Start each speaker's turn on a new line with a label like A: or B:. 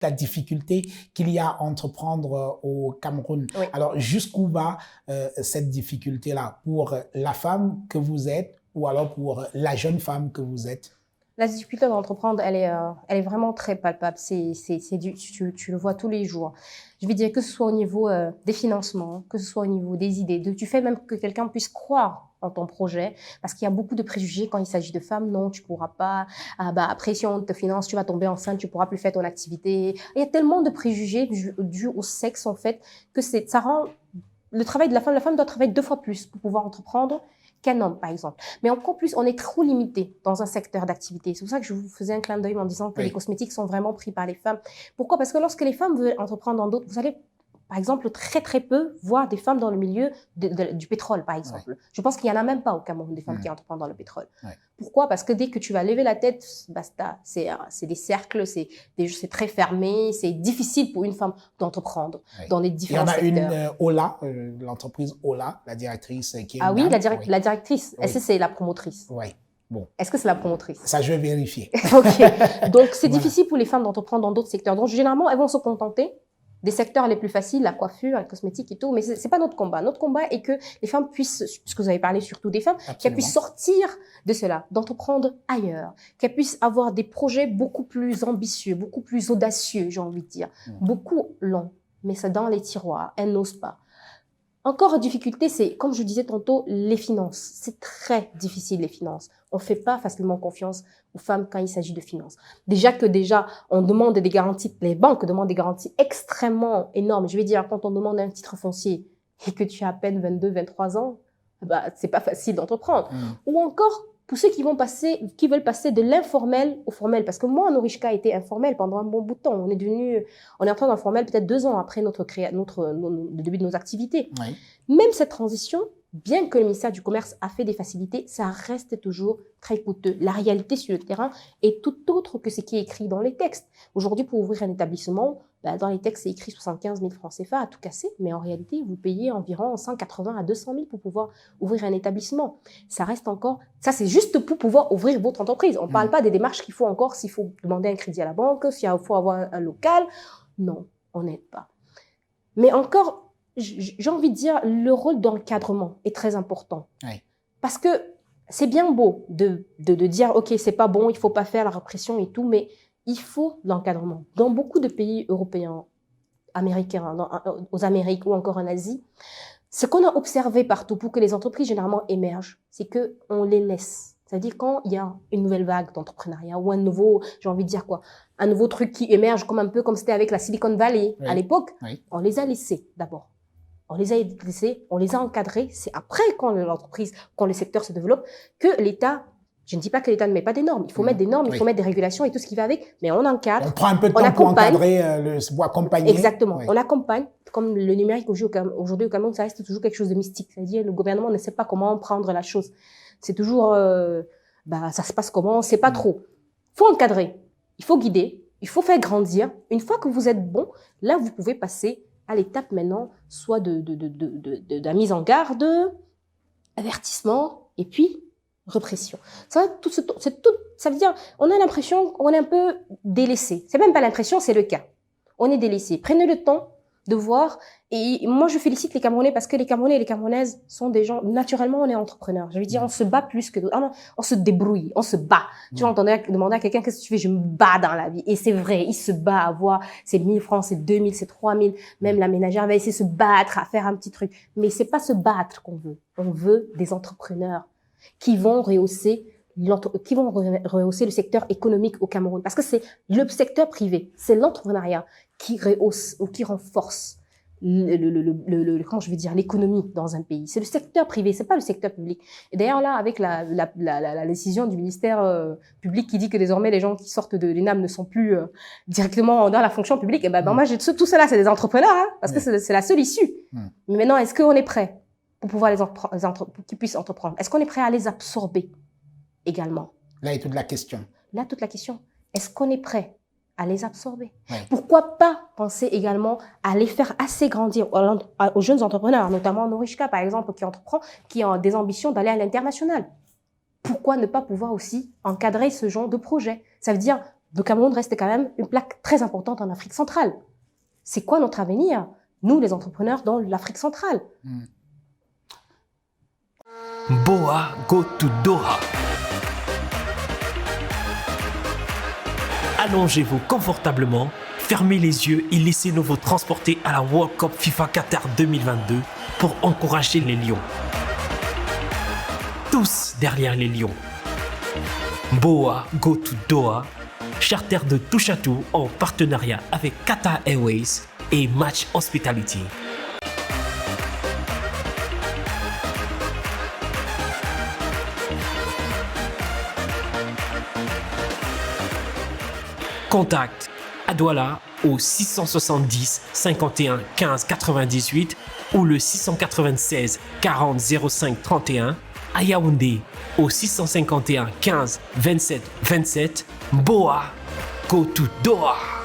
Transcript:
A: la difficulté qu'il y a à entreprendre au Cameroun.
B: Oui.
A: Alors, jusqu'où va cette difficulté-là pour la femme que vous êtes ou alors pour la jeune femme que vous êtes?
B: La difficulté d'entreprendre, elle est vraiment très palpable. Tu le vois tous les jours. Je vais dire que ce soit au niveau des financements, que ce soit au niveau des idées, tu fais même que quelqu'un puisse croire en ton projet, parce qu'il y a beaucoup de préjugés quand il s'agit de femmes. Non, tu pourras pas. Ah bah après, si on te finance, tu vas tomber enceinte, tu pourras plus faire ton activité. Il y a tellement de préjugés dus au sexe en fait que ça rend le travail de la femme. La femme doit travailler 2 fois plus pour pouvoir entreprendre qu'un homme, par exemple. Mais encore plus, on est trop limité dans un secteur d'activité. C'est pour ça que je vous faisais un clin d'œil en disant que les cosmétiques sont vraiment pris par les femmes. Pourquoi? Parce que lorsque les femmes veulent entreprendre dans d'autres, vous allez, par exemple, très très peu voir des femmes dans le milieu du pétrole, par exemple. Je pense qu'il n'y en a même pas au Cameroun des femmes qui entreprennent dans le pétrole. Pourquoi? Parce que dès que tu vas lever la tête, basta. C'est des cercles, c'est très fermé, c'est difficile pour une femme d'entreprendre dans les différents secteurs.
A: Il y en a une, Ola, l'entreprise Ola, la directrice qui est...
B: Ah oui, la directrice. Est-ce que c'est la promotrice?
A: Oui. Bon.
B: Est-ce que c'est la promotrice?
A: Ça, je vais vérifier.
B: Ok. Donc, c'est difficile pour les femmes d'entreprendre dans d'autres secteurs. Donc, généralement, elles vont se contenter des secteurs les plus faciles, la coiffure, la cosmétique et tout. Mais c'est pas notre combat. Notre combat est que les femmes puissent, puisque vous avez parlé surtout des femmes, qu'elles puissent sortir de cela, d'entreprendre ailleurs, qu'elles puissent avoir des projets beaucoup plus ambitieux, beaucoup plus audacieux, j'ai envie de dire. Beaucoup l'ont, mais c'est dans les tiroirs. Elles n'osent pas. Encore une difficulté, c'est, comme je disais tantôt, les finances. C'est très difficile, les finances. On ne fait pas facilement confiance aux femmes quand il s'agit de finances. Déjà, on demande des garanties, les banques demandent des garanties extrêmement énormes. Je vais dire, quand on demande un titre foncier et que tu as à peine 22, 23 ans, bah, c'est pas facile d'entreprendre. Ou encore, pour ceux qui veulent passer de l'informel au formel. Parce que moi, Norishka a été informel pendant un bon bout de temps. On est entré dans le formel peut-être 2 ans après le début de nos activités. Oui. Même cette transition, bien que le ministère du Commerce a fait des facilités, ça reste toujours très coûteux. La réalité sur le terrain est tout autre que ce qui est écrit dans les textes. Aujourd'hui, pour ouvrir un établissement, dans les textes, c'est écrit 75 000 francs CFA à tout casser, mais en réalité, vous payez environ 180 à 200 000 pour pouvoir ouvrir un établissement. Ça c'est juste pour pouvoir ouvrir votre entreprise. On ne parle pas des démarches qu'il faut encore, s'il faut demander un crédit à la banque, s'il faut avoir un local. Non, on n'aide pas. Mais encore, j'ai envie de dire, le rôle d'encadrement est très important. Oui. Parce que c'est bien beau de dire, OK, c'est pas bon, il faut pas faire la répression et tout, mais il faut l'encadrement. Dans beaucoup de pays européens, américains, aux Amériques ou encore en Asie, ce qu'on a observé partout pour que les entreprises généralement émergent, c'est qu'on les laisse. C'est-à-dire quand il y a une nouvelle vague d'entrepreneuriat ou un nouveau truc qui émerge comme c'était avec la Silicon Valley à l'époque, on les a laissés d'abord. On les a laissés, on les a encadrés. C'est après, quand le secteur se développe, que l'État, je ne dis pas que l'État ne met pas des normes. Il faut mettre des normes, il faut mettre des régulations et tout ce qui va avec, mais on encadre.
A: On prend un peu de temps pour encadrer, pour accompagner.
B: Exactement. On accompagne. Comme le numérique aujourd'hui au Cameroun, ça reste toujours quelque chose de mystique. C'est-à-dire, le gouvernement ne sait pas comment prendre la chose. C'est toujours, ça se passe comment, on ne sait pas trop. Il faut encadrer, il faut guider, il faut faire grandir. Une fois que vous êtes bon, là, vous pouvez passer à l'étape maintenant, soit de la mise en garde, avertissement, et puis répression. Ça veut dire, on a l'impression qu'on est un peu délaissé. C'est même pas l'impression, c'est le cas. On est délaissé. Prenez le temps de voir. Et moi, je félicite les Camerounais parce que les Camerounais et les Camerounaises sont des gens, naturellement, on est entrepreneurs. Je veux dire, on se bat plus que d'autres. Ah non, on se débrouille, on se bat. Tu vas demander à quelqu'un, qu'est-ce que tu fais? Je me bats dans la vie. Et c'est vrai, il se bat à avoir ses 1000 francs, ses 2000, ses 3000. Même la ménagère va essayer de se battre, à faire un petit truc. Mais c'est pas se battre qu'on veut. On veut des entrepreneurs qui vont rehausser le secteur économique au Cameroun. Parce que c'est le secteur privé, c'est l'entrepreneuriat qui rehausse ou qui renforce comment je vais dire, l'économie dans un pays. C'est le secteur privé, c'est pas le secteur public. Et d'ailleurs là, avec la décision du ministère public qui dit que désormais les gens qui sortent de l'UNAM ne sont plus directement dans la fonction publique, et moi tout cela c'est des entrepreneurs, hein, parce que c'est la seule issue. Mais maintenant, est-ce qu'on est prêt pour pouvoir pour qu'ils puissent entreprendre? Est-ce qu'on est prêt à les absorber également?
A: Là est toute la question.
B: Est-ce qu'on est prêt à les absorber? Pourquoi pas penser également à les faire assez grandir aux jeunes entrepreneurs, notamment Norishka, par exemple, qui a des ambitions d'aller à l'international. Pourquoi ne pas pouvoir aussi encadrer ce genre de projet? Ça veut dire le Cameroun reste quand même une plaque très importante en Afrique centrale. C'est quoi notre avenir, nous les entrepreneurs dans l'Afrique centrale?
C: Boa go to Doha. Allongez-vous confortablement, fermez les yeux et laissez-nous vous transporter à la World Cup FIFA Qatar 2022 pour encourager les Lions. Tous derrière les Lions. Boa go to Doha, charter de touche à tout en partenariat avec Qatar Airways et Match Hospitality. Contact à Douala au 670 51 15 98 ou le 696 40 05 31, à Yaoundé au 651 15 27 27. Boa go to Doha.